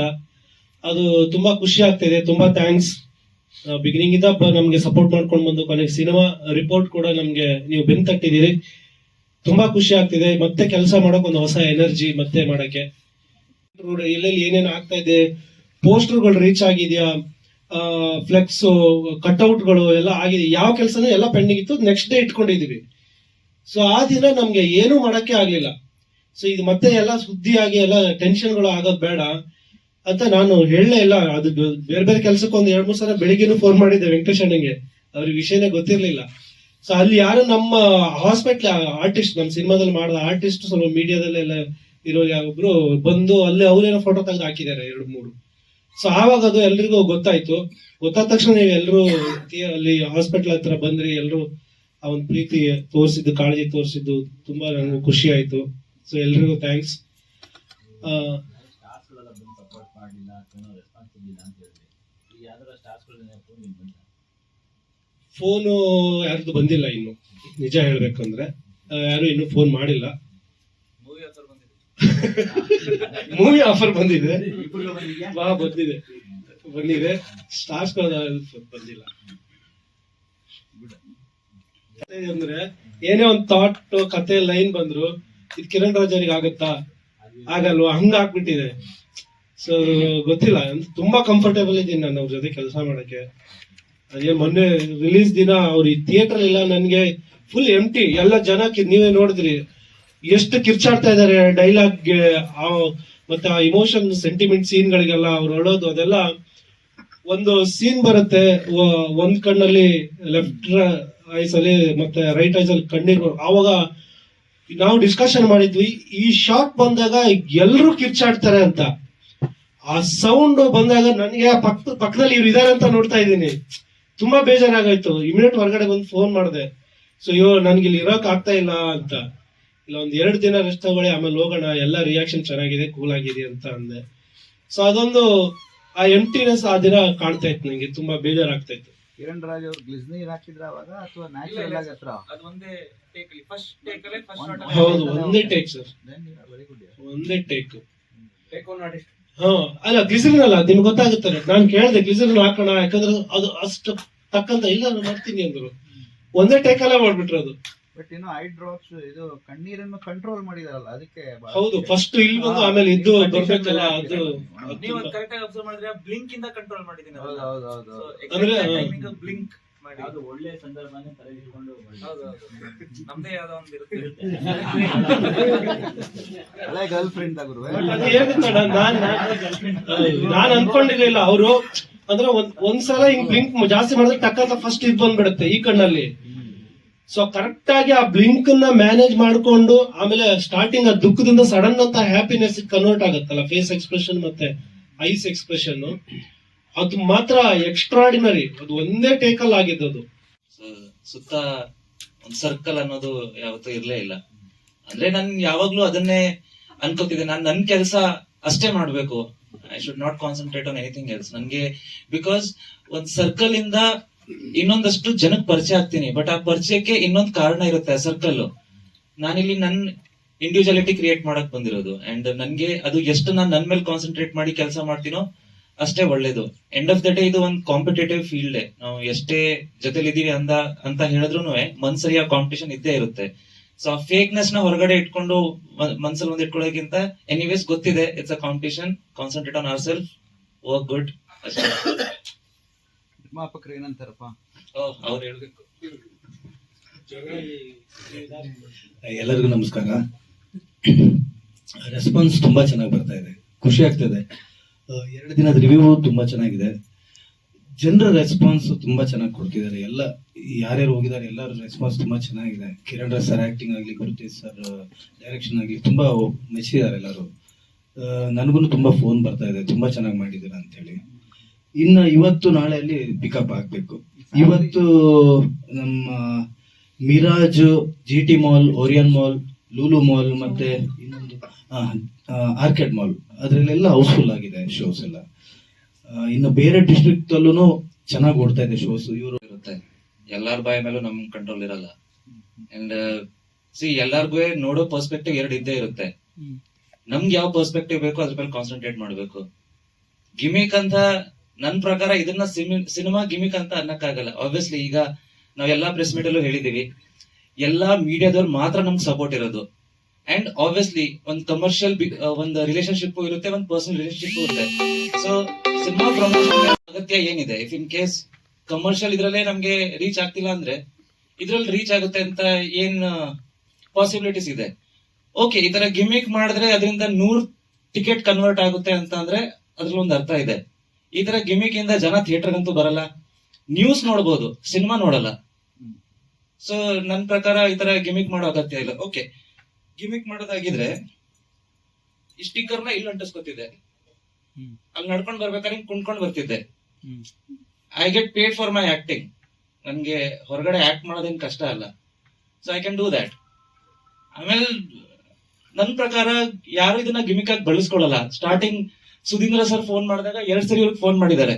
ಅದು ತುಂಬಾ ಖುಷಿ ಆಗ್ತಿದೆ. ತುಂಬಾ ಥ್ಯಾಂಕ್ಸ್. ಬಿಗಿನಿಂಗ್ ಇಂದ ನಮ್ಗೆ ಸಪೋರ್ಟ್ ಮಾಡ್ಕೊಂಡು ಬಂದು ಕೊನೆಗೆ ಸಿನಿಮಾ ರಿಪೋರ್ಟ್ ಕೂಡ ನಮ್ಗೆ ನೀವು ಬೆನ್ ತಟ್ಟಿದೀರಿ. ತುಂಬಾ ಖುಷಿ ಆಗ್ತಿದೆ. ಮತ್ತೆ ಕೆಲಸ ಮಾಡಕ್ ಒಂದು ಹೊಸ ಎನರ್ಜಿ ಮತ್ತೆ ಮಾಡಕ್ಕೆ. ಎಲ್ಲೆಲ್ಲಿ ಏನೇನು ಆಗ್ತಾ ಇದೆ, ಪೋಸ್ಟರ್ಗಳು ರೀಚ್ ಆಗಿದೆಯಾ, ಫ್ಲೆಕ್ಸ್ ಕಟ್ಔಟ್ಗಳು ಎಲ್ಲ ಆಗಿದೆ. ಯಾವ ಕೆಲಸನೂ ಎಲ್ಲ ಪೆಂಡಿಂಗ್ ಇತ್ತು, ನೆಕ್ಸ್ಟ್ ಡೇ ಇಟ್ಕೊಂಡಿದೀವಿ. ಸೊ ಆ ದಿನ ನಮ್ಗೆ ಏನೂ ಮಾಡಕ್ಕೆ ಆಗ್ಲಿಲ್ಲ. ಸೊ ಇದು ಮತ್ತೆ ಎಲ್ಲ ಸುದ್ದಿ ಆಗಿ ಎಲ್ಲ ಟೆನ್ಷನ್ಗಳು ಆಗೋದು ಬೇಡ ಅಂತ ನಾನು ಹೇಳಲೇ ಇಲ್ಲ. ಅದು ಬೇರೆ ಬೇರೆ ಕೆಲಸಕ್ಕೆ ಒಂದು 2-3 ಸಲ ಬೆಳಿಗ್ಗೆನೂ ಫೋನ್ ಮಾಡಿದ್ದೆ ವೆಂಕಟೇಶ್ ಅಣ್ಣಂಗೆ. ಅವ್ರಿಗೆ ವಿಷಯನೇ ಗೊತ್ತಿರ್ಲಿಲ್ಲ. ಸೊ ಅಲ್ಲಿ ಯಾರು ನಮ್ಮ ಹಾಸ್ಪಿಟ್ಲ್ ಆರ್ಟಿಸ್ಟ್, ನಮ್ಮ ಸಿನಿಮಾದಲ್ಲಿ ಮಾಡಿದ ಆರ್ಟಿಸ್ಟ್ ಸ್ವಲ್ಪ ಮೀಡಿಯಾದಲ್ಲೆಲ್ಲ ಇರೋ ಒಬ್ರು ಬಂದು ಅಲ್ಲಿ ಅವ್ರೇನೋ ಫೋಟೋ ತೆಗೆದು ಹಾಕಿದ್ದಾರೆ 2-3. ಸೊ ಆವಾಗ ಅದು ಎಲ್ರಿಗೂ ಗೊತ್ತಾಯ್ತು. ಗೊತ್ತಾದ ತಕ್ಷಣ ನೀವು ಎಲ್ಲರೂ ಅಲ್ಲಿ ಹಾಸ್ಪಿಟ್ಲ್ ಹತ್ರ ಬಂದ್ರಿ. ಎಲ್ಲರೂ ಆ ಒಂದು ಪ್ರೀತಿ ತೋರಿಸಿದ್ದು, ಕಾಳಜಿ ತೋರಿಸಿದ್ದು ತುಂಬಾ ನನಗೂ ಖುಷಿ ಆಯ್ತು. ಸೊ ಎಲ್ರಿಗೂ ಥ್ಯಾಂಕ್ಸ್. ಫೋನು ಯಾರ್ದು ಬಂದಿಲ್ಲ ಇನ್ನು, ನಿಜ ಹೇಳ್ಬೇಕಂದ್ರೆ ಯಾರು ಇನ್ನು ಫೋನ್ ಮಾಡಿಲ್ಲ. ಮೂವಿ ಆಫರ್ ಬಂದಿದೆ, ಬಂದಿದೆ. ಸ್ಟಾರ್ಸ್ ಬಂದಿಲ್ಲ. ಅಂದ್ರೆ ಏನೇ ಒಂದ್ ಥಾಟ್, ಕತೆ ಲೈನ್ ಬಂದ್ರು ಇದು ಕಿರಣ್ ರಾಜ್ ಅವ್ರಿಗೆ ಆಗತ್ತಾ, ಆಗಲ್ವಾ, ಹಂಗ ಆಗ್ಬಿಟ್ಟಿದೆ. ಸೊ ಗೊತ್ತಿಲ್ಲ, ತುಂಬಾ ಕಂಫರ್ಟೇಬಲ್ ಇದ್ದೀನಿ ನಾನು ಅವ್ರ ಜೊತೆ ಕೆಲಸ ಮಾಡಕ್ಕೆ. ಅದೇ ಮೊನ್ನೆ ರಿಲೀಸ್ ದಿನ ಅವ್ರ ಈ ಥಿಯೇಟರ್ ಇಲ್ಲ, ನನ್ಗೆ ಫುಲ್ ಎಂಟಿ. ಎಲ್ಲ ಜನ ನೀವೇ ನೋಡಿದ್ರಿ ಎಷ್ಟು ಕಿರ್ಚಾಡ್ತಾ ಇದಾರೆ ಡೈಲಾಗ್ಗೆ, ಮತ್ತೆ ಆ ಇಮೋಷನ್ ಸೆಂಟಿಮೆಂಟ್ ಸೀನ್ಗಳಿಗೆಲ್ಲ ಅವ್ರು ಹೇಳೋದು. ಅದೆಲ್ಲ ಒಂದು ಸೀನ್ ಬರುತ್ತೆ, ಒಂದ್ ಕಣ್ಣಲ್ಲಿ ಲೆಫ್ಟ್ ಐಸ್ ಅಲ್ಲಿ ಮತ್ತೆ ರೈಟ್ ಐಸ್ ಅಲ್ಲಿ ಕಣ್ಣೀರು. ಆವಾಗ ನಾವು ಡಿಸ್ಕಷನ್ ಮಾಡಿದ್ವಿ, ಈ ಶಾಟ್ ಬಂದಾಗ ಎಲ್ರು ಕಿರ್ಚಾಡ್ತಾರೆ ಅಂತ. ಆ ಸೌಂಡ್ ಬಂದಾಗ ನನಗೆ ಪಕ್ಕದಲ್ಲಿ ಇವ್ರು ಇದಾರೆ ಅಂತ ನೋಡ್ತಾ ಇದ್ದೀನಿ. ತುಂಬಾ ಬೇಜಾರಾಗೋಯ್ತು. ಇಮಿಡಿಯೇಟ್ ಹೊರಗಡೆ ಬಂದು ಫೋನ್ ಮಾಡಿದೆ. ಸೊ ನನ್ಗೆ ಇಲ್ಲಿ ಇರೋಕ್ ಆಗ್ತಾ ಇಲ್ಲ ಅಂತ. ಇಲ್ಲ, 1-2 ದಿನ ರೆಸ್ಟ್ ತಗೊಳ್ಳಿ, ಆಮೇಲೆ ಹೋಗೋಣ, ಎಲ್ಲ ರಿಯಾಕ್ಷನ್ ಚೆನ್ನಾಗಿದೆ, ಕೂಲ್ ಆಗಿದೆ ಅಂತ ಅಂದೆ. ಸೊ ಅದೊಂದು ಆ ಎಂಟಿನೆಸ್ ಆ ದಿನ ಕಾಣ್ತಾ ಇತ್ತು ನಂಗೆ, ತುಂಬಾ ಬೇಜಾರಾಗ್ತಾ ಇತ್ತು. ಕಿರಣ್ ರಾಜ್ ಅವ್ರು ಗ್ಲಿಸ್ನೀರ್ ಹಾಕಿದ್ರ ಅವಾಗ ಅಥವಾ ನ್ಯಾಚುರಲ್ ಆಗಿ ಹತ್ರ? ಹೌದು, ಒಂದೇ ಟೇಕ್ ಸರ್, ಒಂದೇ ಟೇಕ್. ಹಾ, ಅಲ್ಲ ಗ್ಲಿಸರಿನ್ ಅಲ್ಲ, ನಿಮ್ಗೆ ಗೊತ್ತಾಗುತ್ತಾರೆ. ನಾನು ಕೇಳಿದೆ ಗ್ಲಿಸರಿನ್ ಹಾಕೋಣ, ಯಾಕಂದ್ರೆ ಅದು ಅಷ್ಟು ತಕ್ಕಂತ. ಇಲ್ಲ, ನಾನು ಮಾಡ್ತೀನಿ ಅಂದ್ರು. ಒಂದೇ ಟೇಕ್ ಅಲ್ಲೇ ಮಾಡ್ಬಿಟ್ರು ಅದು. ಬಟ್ ಇನ್ನು ಐ ಡ್ರಾಪ್ಸ್ ಇದು ಕಣ್ಣೀರನ್ನು ಕಂಟ್ರೋಲ್ ಮಾಡಿದಾರಲ್ಲ, ಅದಕ್ಕೆ ಹೌದು. ಫಸ್ಟ್ ಇಲ್ಲಿ ಬಂದು ಆಮೇಲೆ ಇದ್ದು ಬರ್ಬೇಕಲ್ಲ, ಅದು ನೀವು ಕರೆಕ್ಟ್ ಆಗಿ ಅಬ್ಸರ್ವ್ ಮಾಡಿದ್ರೆ ಬ್ಲಿಂಕ್ ಇಂದ ಕಂಟ್ರೋಲ್ ಮಾಡಿದೀನಿ. ಹೌದು. ಅಂದ್ರೆ ಬ್ಲಿಂಕ್ ಮಾಡಿ ಅದು ಒಳ್ಳೆ ಸಂದರ್ಭನೇ ತಲೆಗಿಟ್ಕೊಂಡು ನಮ್ದೇ ಯಾವ್ದೋ ಒಂದು ಇರುತ್ತೆ. ಹಳೆ ಗರ್ಲ್ ಫ್ರೆಂಡ್ ಗುರು. ನಾನ್ ಅನ್ಕೊಂಡಿರ್ಲಿಲ್ಲ ಅವರು ಅಂದ್ರೆ ಒಂದ್ಸಲ ಹಿಂಗ್ ಬ್ಲಿಂಕ್ ಜಾಸ್ತಿ ಮಾಡಿದ್ರೆ ಟಕ್ಕಂತ ಫಸ್ಟ್ ಇದ್ ಬಂದ್ಬಿಡುತ್ತೆ ಈ ಕಣ್ಣಲ್ಲಿ. ಸೊ ಕರೆಕ್ಟ್ ಆಗಿ ಆ ಬ್ಲಿಂಕ್ ನ ಮ್ಯಾನೇಜ್ ಮಾಡ್ಕೊಂಡು ಆಮೇಲೆ ಸ್ಟಾರ್ಟಿಂಗ್ ಆ ದುಃಖದಿಂದ ಸಡನ್ ಅಂತ ಹ್ಯಾಪಿನೆಸ್ ಕನ್ವರ್ಟ್ ಆಗುತ್ತಲ್ಲ, ಫೇಸ್ ಎಕ್ಸ್ಪ್ರೆಷನ್ ಮತ್ತೆ ಐಸ್ ಎಕ್ಸ್ಪ್ರೆಷನ್, ಅದು ಮಾತ್ರ ಎಕ್ಸ್ಟ್ರಾರ್ಡಿನರಿ. ಅದು ಒಂದೇ ಟೇಕಲ್ ಆಗಿದ್ದು. ಸೊ ಸುತ್ತ ಒಂದ್ ಸರ್ಕಲ್ ಅನ್ನೋದು ಯಾವತ್ತೂ ಇರ್ಲೇ ಇಲ್ಲ. ಅಂದ್ರೆ ನಾನ್ ಯಾವಾಗ್ಲೂ ಅದನ್ನೇ ಅನ್ಕೋತಿದ್ದೆ, ನಾನ್ ನನ್ ಕೆಲಸ ಅಷ್ಟೇ ಮಾಡ್ಬೇಕು, I should not concentrate on anything else. ನನ್ಗೆ ಬಿಕಾಸ್ ಒಂದ್ ಸರ್ಕಲ್ ಇಂದ ಇನ್ನೊಂದಷ್ಟು ಜನಕ್ಕೆ ಪರಿಚಯ ಆಗ್ತೀನಿ, ಬಟ್ ಆ ಪರಿಚಯಕ್ಕೆ ಇನ್ನೊಂದ್ ಕಾರಣ ಇರುತ್ತೆ ಸರ್ಕಲ್. ನಾನಿಲ್ಲಿ ನನ್ ಇಂಡಿವಿಜುವಾಲಿಟಿ ಕ್ರಿಯೇಟ್ ಮಾಡಕ್ ಬಂದಿರೋದು, ಅಂಡ್ ನನ್ಗೆ ಅದು ಎಷ್ಟು ನಾನ್ ನನ್ ಮೇಲೆ ಕಾನ್ಸಂಟ್ರೇಟ್ ಮಾಡಿ ಕೆಲಸ ಮಾಡ್ತೀನೋ ಅಷ್ಟೇ ಒಳ್ಳೇದು. ಎಂಡ್ ಆಫ್ ದ ಡೇ ಇದು ಒಂದು ಕಾಂಪಿಟೇಟಿವ್ ಫೀಲ್ಡ್. ನಾವು ಎಷ್ಟೇ ಜೊತೆಲಿದೀವಿ ಅಂತ ಹೇಳಿದ್ರು ಮನ್ಸರಿ ಆ ಕಾಂಪಿಟೇಷನ್ ಇದ್ದೇ ಇರುತ್ತೆ. ಸೊ ಆ ಫೇಕ್ನೆಸ್ ನ ಹೊರಗಡೆ ಇಟ್ಕೊಂಡು ಮನ್ಸಲ್ಲಿ ಒಂದ್ ಇಟ್ಕೊಳ್ಳೋಕ್ಕಿಂತ ಎನಿವೇಸ್ ಗೊತ್ತಿದೆ it's a competition, concentrate on our self, work good ಅಷ್ಟೇ. ನಿರ್ಮಾಪಕರು ಏನಂತಾರಪ್ಪ? ಅವ್ರು ಹೇಳ್ಬೇಕು. ಎಲ್ಲರಿಗೂ ನಮಸ್ಕಾರ. ರೆಸ್ಪಾನ್ಸ್ ತುಂಬಾ ಚೆನ್ನಾಗಿ ಬರ್ತಾ ಇದೆ, ಖುಷಿ ಆಗ್ತದೆ. 2 ದಿನದ ರಿವ್ಯೂ ತುಂಬಾ ಚೆನ್ನಾಗಿದೆ. ಜನರ ರೆಸ್ಪಾನ್ಸ್ ತುಂಬಾ ಚೆನ್ನಾಗಿ ಕೊಡ್ತಿದ್ದಾರೆ. ಎಲ್ಲ ಯಾರ್ಯಾರು ಹೋಗಿದ್ದಾರೆ ಎಲ್ಲರ ರೆಸ್ಪಾನ್ಸ್ ತುಂಬಾ ಚೆನ್ನಾಗಿದೆ. ಕಿರಣ್ ರಾಜ್ ಸರ್ ಆಕ್ಟಿಂಗ್ ಆಗ್ಲಿ, ಗುರುತೇಜ್ ಸರ್ ಡೈರೆಕ್ಷನ್ ಆಗ್ಲಿ ತುಂಬಾ ಮೆಚ್ಚಿದ್ದಾರೆ ಎಲ್ಲರೂ. ನನಗೂ ತುಂಬಾ ಫೋನ್ ಬರ್ತಾ ಇದೆ, ತುಂಬಾ ಚೆನ್ನಾಗಿ ಮಾಡಿದ್ದೀರಾ ಅಂತ ಹೇಳಿ. ಇನ್ನು ಇವತ್ತು ನಾಳೆ ಅಲ್ಲಿ ಪಿಕಪ್ ಆಗ್ಬೇಕು. ಇವತ್ತು ನಮ್ಮ Miraj, GT mall, Orion mall, Lulu mall ಮತ್ತೆ ಇನ್ನೊಂದು ಆರ್ಕೆಡ್ ಮಾಲ್, ಅದ್ರಲ್ಲೆಲ್ಲ ಹೌಸ್ಫುಲ್ ಆಗಿದೆ ಶೋಸ್ ಎಲ್ಲ. ಇನ್ನು ಬೇರೆ ಡಿಸ್ಟ್ರಿಕ್ಟ್ ಅಲ್ಲೂ ಚೆನ್ನಾಗಿ ಓಡ್ತಾ ಇದೆ ಶೋಸ್. ಇವರು ಇರುತ್ತೆ, ಎಲ್ಲಾರ ಬಾಯ ಮೇಲೂ ನಮ್ ಕಂಟ್ರೋಲ್ ಇರಲ್ಲ. ಅಂಡ್ ಎಲ್ಲಾರ್ಗು ನೋಡೋ ಪರ್ಸ್ಪೆಕ್ಟಿವ್ 2 ಇದ್ದೇ ಇರುತ್ತೆ. ನಮ್ಗೆ ಯಾವ ಪರ್ಸ್ಪೆಕ್ಟಿವ್ ಬೇಕೋ ಅದ್ರ ಮೇಲೆ ಕಾನ್ಸಂಟ್ರೇಟ್ ಮಾಡ್ಬೇಕು. ಗಿಮಿಕ್ ಅಂತ ನನ್ ಪ್ರಕಾರ ಇದನ್ನ ಸಿನಿಮಾ ಗಿಮಿಕ್ ಅಂತ ಅನ್ನಕ್ಕಾಗಲ್ಲ. ಆಬ್ವಿಯಸ್ಲಿ ಈಗ ನಾವೆಲ್ಲಾ ಪ್ರೆಸ್ ಮೀಟ್ ಅಲ್ಲೂ ಹೇಳಿದೀವಿ, ಎಲ್ಲಾ ಮೀಡಿಯಾದವ್ರು ಮಾತ್ರ ನಮ್ಗೆ ಸಪೋರ್ಟ್ ಇರೋದು. ಅಂಡ್ ಆಬ್ವಿಯಸ್ಲಿ ಒಂದ್ ಕಮರ್ಷಿಯಲ್ ಒಂದ್ ರಿಲೇಶನ್ಶಿಪ್ ಇರುತ್ತೆ, ಒಂದ್ ಪರ್ಸನಲ್ ರಿಲೇಶನ್ಶಿಪ್ ಇರುತ್ತೆ. ಸೊ ಸಿನಿಮಾ ಪ್ರಮೋಷನ್ ಅಗತ್ಯ ಏನಿದೆ? ಇಫ್ ಇನ್ ಕೇಸ್ ಕಮರ್ಷಿಯಲ್ ಇದ್ರಲ್ಲೇ ನಮ್ಗೆ ರೀಚ್ ಆಗ್ತಿಲ್ಲ ಅಂದ್ರೆ ಇದ್ರಲ್ಲಿ ರೀಚ್ ಆಗುತ್ತೆ ಅಂತ ಏನ್ ಪಾಸಿಬಿಲಿಟೀಸ್ ಇದೆ? ಓಕೆ, ಈ ತರ ಗಿಮಿಕ್ ಮಾಡಿದ್ರೆ ಅದರಿಂದ 100 ಟಿಕೆಟ್ ಕನ್ವರ್ಟ್ ಆಗುತ್ತೆ ಅಂತ ಅಂದ್ರೆ ಅದ್ರಲ್ಲಿ ಒಂದು ಅರ್ಥ ಇದೆ. ಈ ತರ ಗಿಮಿಕ್ ಇಂದ ಜನ ಥಿಯೇಟರ್ಗಂತೂ ಬರಲ್ಲ, ನ್ಯೂಸ್ ನೋಡ್ಬೋದು, ಸಿನಿಮಾ ನೋಡಲ್ಲ. ಸೊ ನನ್ ಪ್ರಕಾರ ಈ ತರ ಗಿಮಿಕ್ ಮಾಡೋ ಅಗತ್ಯ ಇಲ್ಲ. ಓಕೆ, ಗಿಮಿಕ್ ಮಾಡೋದಾಗಿದ್ರೆ ಈ ಸ್ಟಿಕ್ಕರ್ ನ ಇಲ್ಲಿ ಅಂಟಿಸ್ಕೊತಿದ್ದೆ, ಅಲ್ಲಿ ನಡ್ಕೊಂಡ್ ಬರ್ಬೇಕಾದ್ರೆ ಕುಣ್ಕೊಂಡ್ ಬರ್ತಿದ್ದೆ. I get paid for my acting. ನನ್ಗೆ ಹೊರಗಡೆ ಆಕ್ಟ್ ಮಾಡೋದೇನ್ ಕಷ್ಟ ಅಲ್ಲ. So I can do that. ಆಮೇಲೆ ನನ್ ಪ್ರಕಾರ ಯಾರು ಇದನ್ನ ಗಿಮಿಕ್ ಆಗಿ ಬಳಸ್ಕೊಳಲ್ಲ. ಸ್ಟಾರ್ಟಿಂಗ್ ಸುಧೀಂದ್ರ ಸರ್ ಫೋನ್ ಮಾಡಿದಾಗ 2 ಸರಿ ಇವ್ರಿಗೆ ಫೋನ್ ಮಾಡಿದ್ದಾರೆ.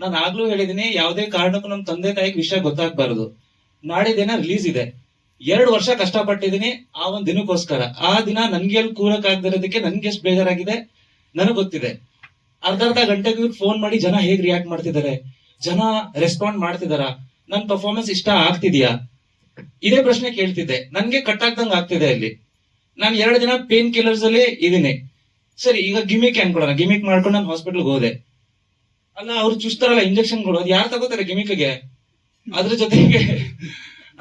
ನಾನು ಆಗ್ಲೂ ಹೇಳಿದೀನಿ, ಯಾವುದೇ ಕಾರಣಕ್ಕೂ ನಮ್ ತಂದೆ ತಾಯಿಗೆ ವಿಷಯ ಗೊತ್ತಾಗ್ಬಾರ್ದು. ನಾಡಿದ್ದೇನ ರಿಲೀಸ್ ಇದೆ, 2 ವರ್ಷ ಕಷ್ಟಪಟ್ಟಿದೀನಿ ಆ ಒಂದ್ ದಿನಕ್ಕೋಸ್ಕರ. ಆ ದಿನ ನನ್ಗೆ ಅಲ್ಲಿ ಕೂರಕ್ ಆಗದಿರೋದಕ್ಕೆ ನನ್ಗೆ ಎಷ್ಟು ಬೇಜಾರಾಗಿದೆ ನನಗ್ ಗೊತ್ತಿದೆ. ಅರ್ಧ ಗಂಟೆಗೆ ಫೋನ್ ಮಾಡಿ ಜನ ಹೇಗ್ ರಿಯಾಕ್ಟ್ ಮಾಡ್ತಿದ್ದಾರೆ, ಜನ ರೆಸ್ಪಾಂಡ್ ಮಾಡ್ತಿದಾರ, ನನ್ ಪರ್ಫಾರ್ಮೆನ್ಸ್ ಇಷ್ಟ ಆಗ್ತಿದ್ಯಾ, ಇದೇ ಪ್ರಶ್ನೆ ಕೇಳ್ತಿದ್ದೆ. ನನ್ಗೆ ಕಟ್ ಆಗ್ದಂಗ್ ಆಗ್ತಿದೆ ಅಲ್ಲಿ. ನಾನು 2 ದಿನ ಪೇನ್ ಕಿಲ್ಲರ್ಸ್ ಅಲ್ಲಿ ಇದೀನಿ. ಸರಿ, ಈಗ ಗಿಮಿಕ್ ಅನ್ಕೊಳೋಣ, ಗಿಮಿಕ್ ಮಾಡ್ಕೊಂಡು ನಾನು ಹಾಸ್ಪಿಟಲ್ಗೆ ಹೋದೆ. ಅಲ್ಲ, ಅವ್ರು ಚುಸ್ತಾರಲ್ಲ ಇಂಜೆಕ್ಷನ್ಗಳು, ಅದು ಯಾರು ತಗೋತಾರೆ ಗಿಮಿಕ್ಗೆ? ಅದ್ರ ಜೊತೆಗೆ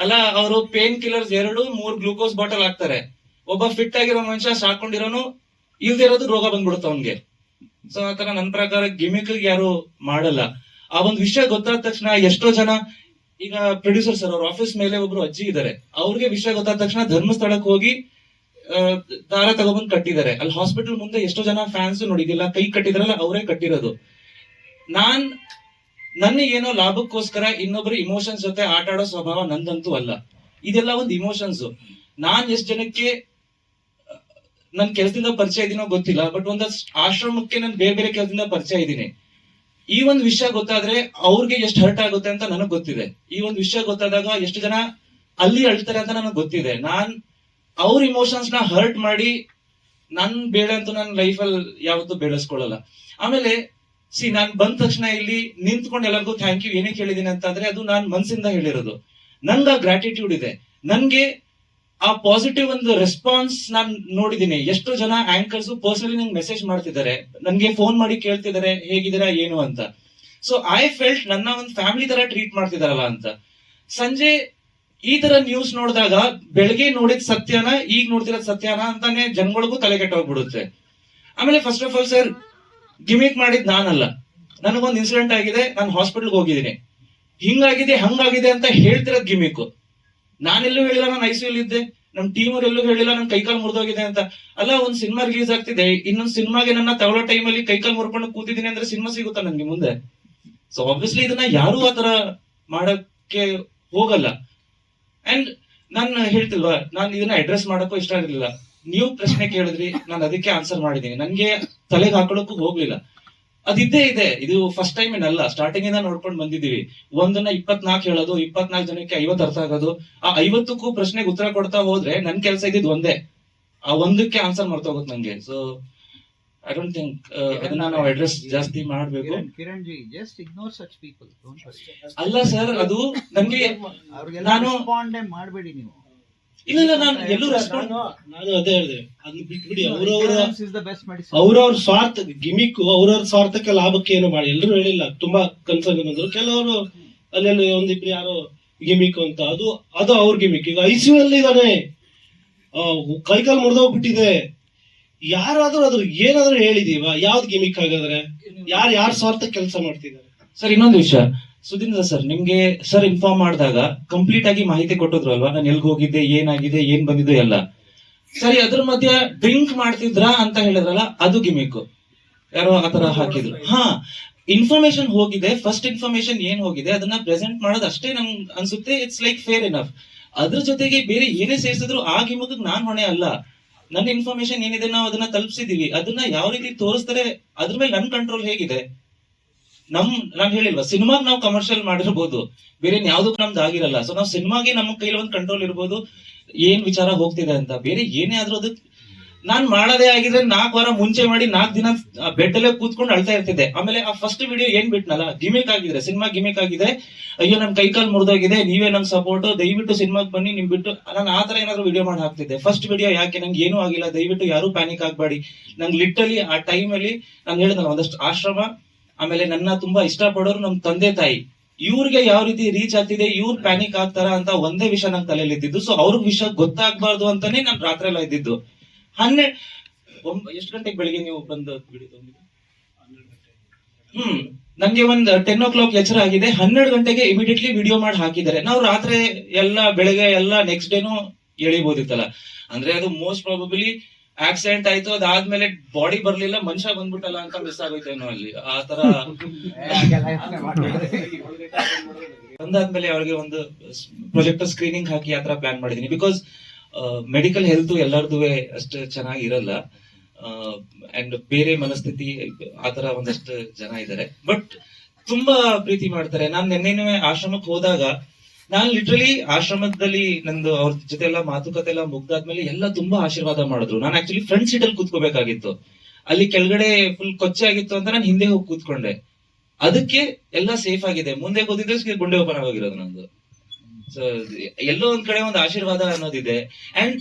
ಅಲ್ಲ, ಅವರು ಪೇನ್ ಕಿಲ್ಲರ್ಸ್ 2-3 ಗ್ಲೂಕೋಸ್ ಬಾಟಲ್ ಹಾಕ್ತಾರೆ. ಒಬ್ಬ ಫಿಟ್ ಆಗಿರೋ ಮನುಷ್ಯ ಸಾಕೊಂಡಿರೋನು ಇಲ್ದಿರೋದು ರೋಗ ಬಂದ್ಬಿಡುತ್ತೆ ಅವನ್ಗೆ. ಸೊ ಆತರ ನನ್ ಪ್ರಕಾರ ಗಿಮಿಕ್ ಯಾರು ಮಾಡಲ್ಲ. ಆ ಒಂದ್ ವಿಷಯ ಗೊತ್ತಾದ ತಕ್ಷಣ ಎಷ್ಟೋ ಜನ, ಈಗ ಪ್ರೊಡ್ಯೂಸರ್ ಸರ್ ಅವ್ರ ಆಫೀಸ್ ಮೇಲೆ ಒಬ್ರು ಅಜ್ಜಿ ಇದಾರೆ, ಅವ್ರಿಗೆ ವಿಷಯ ಗೊತ್ತಾದ ತಕ್ಷಣ ಧರ್ಮಸ್ಥಳಕ್ಕೆ ಹೋಗಿ ದಾರ ತಗೊಬಂದ್ ಕಟ್ಟಿದ್ದಾರೆ. ಅಲ್ಲಿ ಹಾಸ್ಪಿಟಲ್ ಮುಂದೆ ಎಷ್ಟೋ ಜನ ಫ್ಯಾನ್ಸ್ ನೋಡಿದಿಲ್ಲ, ಕೈ ಕಟ್ಟಿದಾರಲ್ಲ ಅವರೇ ಕಟ್ಟಿರೋದು. ನನಗೇನೋ ಲಾಭಕ್ಕೋಸ್ಕರ ಇನ್ನೊಬ್ರು ಇಮೋಷನ್ಸ್ ಜೊತೆ ಆಟ ಆಡೋ ಸ್ವಭಾವ ನಂದಂತೂ ಅಲ್ಲ. ಇದೆಲ್ಲ ಒಂದು ಇಮೋಷನ್ಸ್. ನಾನ್ ಎಷ್ಟ್ ಜನಕ್ಕೆ ನನ್ ಕೆಲಸದಿಂದ ಪರಿಚಯ ಇದೀನೋ ಗೊತ್ತಿಲ್ಲ, ಬಟ್ ಒಂದಷ್ಟು ಆಶ್ರಮಕ್ಕೆ ನಾನು ಬೇರೆ ಬೇರೆ ಕೆಲಸದಿಂದ ಪರಿಚಯ ಇದ್ದೀನಿ. ಈ ಒಂದ್ ವಿಷಯ ಗೊತ್ತಾದ್ರೆ ಅವ್ರಿಗೆ ಎಷ್ಟು ಹರ್ಟ್ ಆಗುತ್ತೆ ಅಂತ ನನಗ್ ಗೊತ್ತಿದೆ. ಈ ಒಂದ್ ವಿಷಯ ಗೊತ್ತಾದಾಗ ಎಷ್ಟು ಜನ ಅಲ್ಲಿ ಅಳ್ತಾರೆ ಅಂತ ನನಗ್ ಗೊತ್ತಿದೆ. ನಾನ್ ಅವ್ರ ಇಮೋಷನ್ಸ್ ನ ಹರ್ಟ್ ಮಾಡಿ ನನ್ ಬೇಡ ಅಂತೂ ನನ್ನ ಲೈಫಲ್ಲಿ ಯಾವತ್ತೂ ಬೆಳೆಸ್ಕೊಳ್ಳಲ್ಲ. ಆಮೇಲೆ ನಾನ್ ಬಂದ ತಕ್ಷಣ ಇಲ್ಲಿ ನಿಂತ್ಕೊಂಡು ಎಲ್ಲರಿಗೂ ಥ್ಯಾಂಕ್ ಯು ಏನಕ್ಕೆ ಹೇಳಿದೀನಿ ಅಂತಂದ್ರೆ ಅದು ನಾನ್ ಮನ್ಸಿಂದ ಹೇಳಿರೋದು. ನನ್ಗ ಗ್ರಾಟಿಟ್ಯೂಡ್ ಇದೆ. ನನ್ಗೆ ಆ ಪಾಸಿಟಿವ್ ಒಂದು ರೆಸ್ಪಾನ್ಸ್ ನಾನ್ ನೋಡಿದೀನಿ. ಎಷ್ಟೋ ಜನ ಆಂಕರ್ಸ್ ಪರ್ಸನಲಿ ನಂಗೆ ಮೆಸೇಜ್ ಮಾಡ್ತಿದ್ದಾರೆ, ನನ್ಗೆ ಫೋನ್ ಮಾಡಿ ಕೇಳ್ತಿದ್ದಾರೆ ಹೇಗಿದ್ದೀರಾ ಏನು ಅಂತ. ಸೊ ಐ ಫೆಲ್ಟ್ ನನ್ನ ಒಂದು ಫ್ಯಾಮಿಲಿ ತರ ಟ್ರೀಟ್ ಮಾಡ್ತಿದಾರಲ್ಲ ಅಂತ. ಸಂಜೆ ಈ ತರ ನ್ಯೂಸ್ ನೋಡಿದಾಗ ಬೆಳಗ್ಗೆ ನೋಡಿದ ಸತ್ಯನ ಈಗ ನೋಡ್ತಿರೋದ್ ಸತ್ಯನ ಅಂತಾನೆ ಜನಗಳಿಗೂ ತಲೆ ಕೆಟ್ಟೋಗ್ಬಿಡುತ್ತೆ. ಆಮೇಲೆ first of all sir, gimmick ಮಾಡಿದ್ ನಾನಲ್ಲ. ನನಗೊಂದು ಇನ್ಸಿಡೆಂಟ್ ಆಗಿದೆ, ನಾನು ಹಾಸ್ಪಿಟಲ್ಗೆ ಹೋಗಿದ್ದೀನಿ, ಹಿಂಗಾಗಿದೆ ಹಂಗಾಗಿದೆ ಅಂತ ಹೇಳ್ತಿರೋದ್ ಗಿಮಿಕ್. ನಾನೆಲ್ಲೂ ಹೇಳಿಲ್ಲ ನಾನು ICU ಇದ್ದೆ, ನಮ್ ಟೀಮ್ ಅವ್ರು ಎಲ್ಲೂ ಹೇಳಿಲ್ಲ ನನ್ ಕೈಕಾಲ್ ಮುರಿದೋಗಿದೆ ಅಂತ. ಅಲ್ಲ, ಒಂದ್ ಸಿನಿಮಾ ರಿಲೀಸ್ ಆಗ್ತಿದೆ, ಇನ್ನೊಂದ್ ಸಿನಿಮಾಗೆ ನನ್ನ ತಗೊಳ್ಳೋ ಟೈಮಲ್ಲಿ ಕೈಕಾಲ್ ಮುರ್ಕೊಂಡು ಕೂತಿದ್ದೀನಿ ಅಂದ್ರೆ ಸಿನಿಮಾ ಸಿಗುತ್ತಾ ನನ್ಗೆ ಮುಂದೆ? ಸೊ ಆಬ್ವಿಯಸ್ಲಿ ಇದನ್ನ ಯಾರು ಆತರ ಮಾಡಕ್ಕೆ ಹೋಗಲ್ಲ. ಅಂಡ್ ನಾನು ಹೇಳ್ತಿಲ್ವಾ, ನಾನು ಇದನ್ನ ಅಡ್ರೆಸ್ ಮಾಡಕ್ಕೂ ಇಷ್ಟ ಇರಲಿಲ್ಲ. ನೀವು ಪ್ರಶ್ನೆ ಕೇಳಿದ್ರಿ, ನಾನು ಅದಕ್ಕೆ ಆನ್ಸರ್ ಮಾಡಿದೀನಿ. ನನ್ಗೆ ತಲೆಗೆ ಹಾಕೊಳ್ಳೋಕ್ಕೂ ಹೋಗ್ಲಿಲ್ಲ. ಅದಿದ್ದೇ ಇದೆ, ಇದು ಫಸ್ಟ್ ಟೈಮ್ ಏನಲ್ಲ, ಸ್ಟಾರ್ಟಿಂಗ್ ಇಂದ ನೋಡ್ಕೊಂಡು ಬಂದಿದೀವಿ. ಒಂದನ್ನ 24 ಹೇಳೋದು, 24 ಜನಕ್ಕೆ 50 ಅರ್ಥ ಆಗೋದು, ಆ 50ಕ್ಕೂ ಪ್ರಶ್ನೆಗೆ ಉತ್ತರ ಕೊಡ್ತಾ ಹೋದ್ರೆ ನನ್ ಕೆಲಸ ಇದ್ದಿದ್ ಒಂದೇ, ಆ ಒಂದಕ್ಕೆ ಆನ್ಸರ್ ಮರ್ತೋಗುತ್ತೆ ನಂಗೆ. ಸೊ ಐ ಡೋಂಟ್ ಥಿಂಕ್ ಅದನ್ನ ನಾವು ಅಡ್ರೆಸ್ ಜಾಸ್ತಿ ಮಾಡ್ಬೇಕು. Kiran G, just ignore such people. ಅಲ್ಲ ಸರ್, ಅದು ನನ್ಗೆ ಅವ್ರಿಗೆಲ್ಲ ನಾನು ರೆಸ್ಪಾಂಡ್ ಮಾಡಬೇಡಿ ನೀವು. ಇಲ್ಲ ನಾನು ಎಲ್ಲೂ ರೆಸ್ಪಾಂಡ್ ನಾನು ಅದೇ ಹೇಳಿದೆ, ಅದನ್ನ ಬಿಟ್ಬಿಡಿ. Ignorance is the best medicine. ಅವ್ರವ್ರ ಸ್ವಾರ್ಥ ಗಿಮಿಕ್, ಅವ್ರವ್ರ ಸ್ವಾರ್ಥಕ್ಕೆ ಲಾಭಕ್ಕೆ ಏನು ಮಾಡಿ ಎಲ್ಲರೂ ಹೇಳಿಲ್ಲ. ತುಂಬಾ ಕನ್ಸರ್ನ್ ಬಂದ್ರು ಕೆಲವರು, ಅಲ್ಲೆಲ್ಲ ಒಂದಿಬ್ರು ಯಾರೋ ಗಿಮಿಕ್ ಅಂತ, ಅದು ಅವ್ರ ಗಿಮಿಕ್. ಈಗ ICU ಅಲ್ಲಿ ಇದಾನೆ, ಕೈಕಾಲು ಮುರಿದೋಗ್ಬಿಟ್ಟಿದೆ. ಯಾರಾದ್ರೂ ಅದ್ರ ಏನಾದ್ರೂ ಹೇಳಿದೀವ? ಯಾವ್ದು ಗಿಮಿಕ್ ಹಾಗಾದ್ರೆ? ಯಾರ ಸ್ವಾರ್ಥ ಕೆಲಸ ಮಾಡ್ತಿದ್ದಾರೆ? ಸರ್ ಇನ್ನೊಂದು ವಿಷಯ, ಸುಧೀಂದ್ರ ಸರ್ ನಿಮ್ಗೆ ಸರ್ ಇನ್ಫಾರ್ಮ್ ಮಾಡಿದಾಗ ಕಂಪ್ಲೀಟ್ ಆಗಿ ಮಾಹಿತಿ ಕೊಟ್ಟಿದ್ರು ಅಲ್ವಾ, ನಾನು ಎಲ್ಗ್ ಹೋಗಿದ್ದೆ, ಏನಾಗಿದೆ, ಏನ್ ಬಂದಿದ್ದು ಎಲ್ಲ. ಸರಿ, ಅದ್ರ ಮಧ್ಯ ಡ್ರಿಂಕ್ ಮಾಡ್ತಿದ್ರಾ ಅಂತ ಹೇಳಿದ್ರಲ್ಲ, ಅದು ಗಿಮಿಕ್. ಯಾರೋ ಆತರ ಹಾಕಿದ್ರು. ಹಾ, ಇನ್ಫಾರ್ಮೇಶನ್ ಹೋಗಿದೆ, ಫಸ್ಟ್ ಇನ್ಫಾರ್ಮೇಶನ್ ಏನ್ ಹೋಗಿದೆ ಅದನ್ನ ಪ್ರೆಸೆಂಟ್ ಮಾಡೋದು ಅಷ್ಟೇ ನಂಗೆ ಅನ್ಸುತ್ತೆ. It's like fair enough. ಅದ್ರ ಜೊತೆಗೆ ಬೇರೆ ಏನೇ ಸೇರಿಸಿದ್ರು ಆ ಗಿಮಿಕ್ ನಾನ್ ಹೊಣೆ ಅಲ್ಲ. ನನ್ನ ಇನ್ಫಾರ್ಮೇಶನ್ ಏನಿದೆ ನಾವು ಅದನ್ನ ತಲುಪಿಸಿದೀವಿ, ಅದನ್ನ ಯಾವ ರೀತಿ ತೋರಿಸ್ತಾರೆ ಅದ್ರ ಮೇಲೆ ನನ್ ಕಂಟ್ರೋಲ್ ಹೇಗಿದೆ. ನಾನ್ ಹೇಳಿಲ್ವಾ, ಸಿನಿಮಾಗ್ ನಾವು ಕಮರ್ಷಿಯಲ್ ಮಾಡಿರ್ಬೋದು, ಬೇರೆ ಯಾವ್ದಕ್ಕೂ ನಮ್ದು ಆಗಿರಲ್ಲ. ಸೊ ನಾವು ಸಿನಿಮಾಗೆ ನಮ್ಮ ಕೈಲಿ ಒಂದು ಕಂಟ್ರೋಲ್ ಇರ್ಬೋದು, ಏನ್ ವಿಚಾರ ಹೋಗ್ತಿದೆ ಅಂತ. ಬೇರೆ ಏನೇ ಆದ್ರೂ ಅದಕ್ಕೆ ನಾನ್ ಮಾಡದೇ ಆಗಿದ್ರೆ 4 ವಾರ ಮುಂಚೆ ಮಾಡಿ 4 ದಿನ ಬೆಡ್ ಅಲ್ಲೇ ಕೂತ್ಕೊಂಡು ಅಳ್ತಾ ಇರ್ತಿದ್ದೆ. ಆಮೇಲೆ ಆ ಫಸ್ಟ್ ವಿಡಿಯೋ ಏನ್ ಬಿಟ್ನಲ್ಲ, ಗಿಮಿಕ್ ಆಗಿದೆ, ಸಿನಿಮಾ ಗಿಮಿಕ್ ಆಗಿದೆ, ಅಯ್ಯೋ ನನ್ ಕೈಕಾಲ್ ಮುರಿದೋಗಿದೆ, ನೀವೇ ನನ್ ಸಪೋರ್ಟ್, ದಯವಿಟ್ಟು ಸಿನಿಮಾಗ್ ಬನ್ನಿ, ನಿಮ್ ಬಿಟ್ಟು ನಾನು ಆತರ ಏನಾದ್ರು ವಿಡಿಯೋ ಮಾಡಿ ಹಾಕ್ತಿದ್ದೆ. ಫಸ್ಟ್ ವಿಡಿಯೋ ಯಾಕೆ, ನಂಗೆ ಏನೂ ಆಗಿಲ್ಲ, ದಯವಿಟ್ಟು ಯಾರು ಪ್ಯಾನಿಕ್ ಆಗ್ಬೇಡಿ. ನಂಗೆ ಲಿಟ್ರಲಿ ಆ ಟೈಮ್ ಅಲ್ಲಿ ನಾನು ಹೇಳಿದ್ನಲ್ಲ, ಒಂದಷ್ಟು ಆಶ್ರಮ, ಆಮೇಲೆ ನನ್ನ ತುಂಬಾ ಇಷ್ಟಪಡೋರು ನಮ್ ತಂದೆ ತಾಯಿ, ಇವ್ರಿಗೆ ಯಾವ ರೀತಿ ರೀಚ್ ಆಗ್ತಿದೆ, ಇವ್ರು ಪ್ಯಾನಿಕ್ ಆಗ್ತಾರ ಅಂತ ಒಂದೇ ವಿಷಯ ನಂಗೆ ತಲೆಯಲ್ಲಿ ಇದ್ದಿದ್ದು. ಸೊ ಅವ್ರ ವಿಷಯ ಗೊತ್ತಾಗ್ಬಾರ್ದು ಅಂತಾನೆ ನಾನು ರಾತ್ರಿ ಎಲ್ಲ ಇದ್ದಿದ್ದು. 12 ಎಷ್ಟು ಗಂಟೆಗೆ ಬೆಳಿಗ್ಗೆ ನೀವು ಬಂದು ವಿಡಿಯೋ ತಂದಿದ್ದು? ನಂಗೆ ಒಂದ್ 10 o'clock ಎಚ್ಚರ ಆಗಿದೆ, 12 ಗಂಟೆಗೆ ಇಮಿಡಿಯೇಟ್ಲಿ ವಿಡಿಯೋ ಮಾಡಿ ಹಾಕಿದ್ದಾರೆ. ನಾವು ರಾತ್ರಿ ಎಲ್ಲ ಬೆಳಗ್ಗೆ ಎಲ್ಲ ನೆಕ್ಸ್ಟ್ ಡೇನು ಎಳಿಬಹುದಿತ್ತಲ್ಲ. ಅಂದ್ರೆ ಅದು ಮೋಸ್ಟ್ ಪ್ರಾಬಬ್ಲಿ ಆಕ್ಸಿಡೆಂಟ್ ಆಯ್ತು, ಅದಾದ್ಮೇಲೆ ಬಾಡಿ ಬರ್ಲಿಲ್ಲ, ಮನುಷ್ಯ ಬಂದ್ಬಿಟ್ಟಲ್ಲ ಅಂತ ಮಿಸ್ ಆಗೋಯ್ತೇನೋ ಅಲ್ಲಿ. ಆ ತರ ಬಂದಾದ್ಮೇಲೆ ಅವ್ರಿಗೆ ಒಂದು ಪ್ರೊಜೆಕ್ಟರ್ ಸ್ಕ್ರೀನಿಂಗ್ ಹಾಕಿ ಆತರ ಪ್ಲಾನ್ ಮಾಡಿದೀನಿ. ಬಿಕಾಸ್ ಮೆಡಿಕಲ್ ಹೆಲ್ತ್ ಎಲ್ಲರದು ಅಷ್ಟು ಚೆನ್ನಾಗಿರಲ್ಲ, ಅಂಡ್ ಬೇರೆ ಮನಸ್ಥಿತಿ ಆತರ ಒಂದಷ್ಟು ಜನ ಇದ್ದಾರೆ, ಬಟ್ ತುಂಬಾ ಪ್ರೀತಿ ಮಾಡ್ತಾರೆ. ನಾನ್ ನಿನ್ನೆ ಆಶ್ರಮಕ್ಕೆ ಹೋದಾಗ, ನಾನ್ ಲಿಟ್ರಲಿ ಆಶ್ರಮದಲ್ಲಿ ನಂದು ಅವ್ರ ಜೊತೆ ಎಲ್ಲ ಮಾತುಕತೆ ಎಲ್ಲ ಮುಗ್ದಾದ್ಮೇಲೆ ಎಲ್ಲ ತುಂಬಾ ಆಶೀರ್ವಾದ ಮಾಡಿದ್ರು. ನಾನು ಆಕ್ಚುಲಿ ಫ್ರಂಟ್ ಸೀಟ್ ಅಲ್ಲಿ ಕೂತ್ಕೋಬೇಕಾಗಿತ್ತು, ಅಲ್ಲಿ ಕೆಳಗಡೆ ಫುಲ್ ಕೊಚ್ಚೆ ಆಗಿತ್ತು ಅಂತ ನಾನು ಹಿಂದೆ ಹೋಗಿ ಕೂತ್ಕೊಂಡೆ. ಅದಕ್ಕೆ ಎಲ್ಲ ಸೇಫ್ ಆಗಿದೆ. ಮುಂದೆ ಕೂತಿದ್ರೆ ಗುಂಡೆ ಓಪನ್ ಆಗೋಗಿರೋದು ನಂದು. ಸೊ ಎಲ್ಲೋ ಒಂದ್ ಕಡೆ ಒಂದು ಆಶೀರ್ವಾದ ಅನ್ನೋದಿದೆ. ಅಂಡ್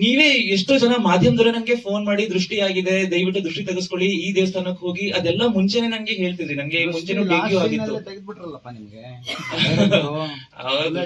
ನೀವೇ ಎಷ್ಟೋ ಜನ ಮಾಧ್ಯಮದವರೇ ನಂಗೆ ಫೋನ್ ಮಾಡಿ, ದೃಷ್ಟಿ ಆಗಿದೆ, ದಯವಿಟ್ಟು ದೃಷ್ಟಿ ತೆಗೆಸ್ಕೊಳ್ಳಿ, ಈ ದೇವಸ್ಥಾನಕ್ಕೆ ಹೋಗಿ, ಅದೆಲ್ಲ ಮುಂಚೆನೆ ನಂಗೆ ಹೇಳ್ತಿದ್ರಿ. ನಂಗೆ ಮುಂಚೆನೂ ಡೆಂಗ್ಯೂ ಆಗಿತ್ತು. ತೆಗೆದ್ಬಿಟ್ರಲ್ಲಪ್ಪ ನಿಮ್ಗೆ. ಹೌದು.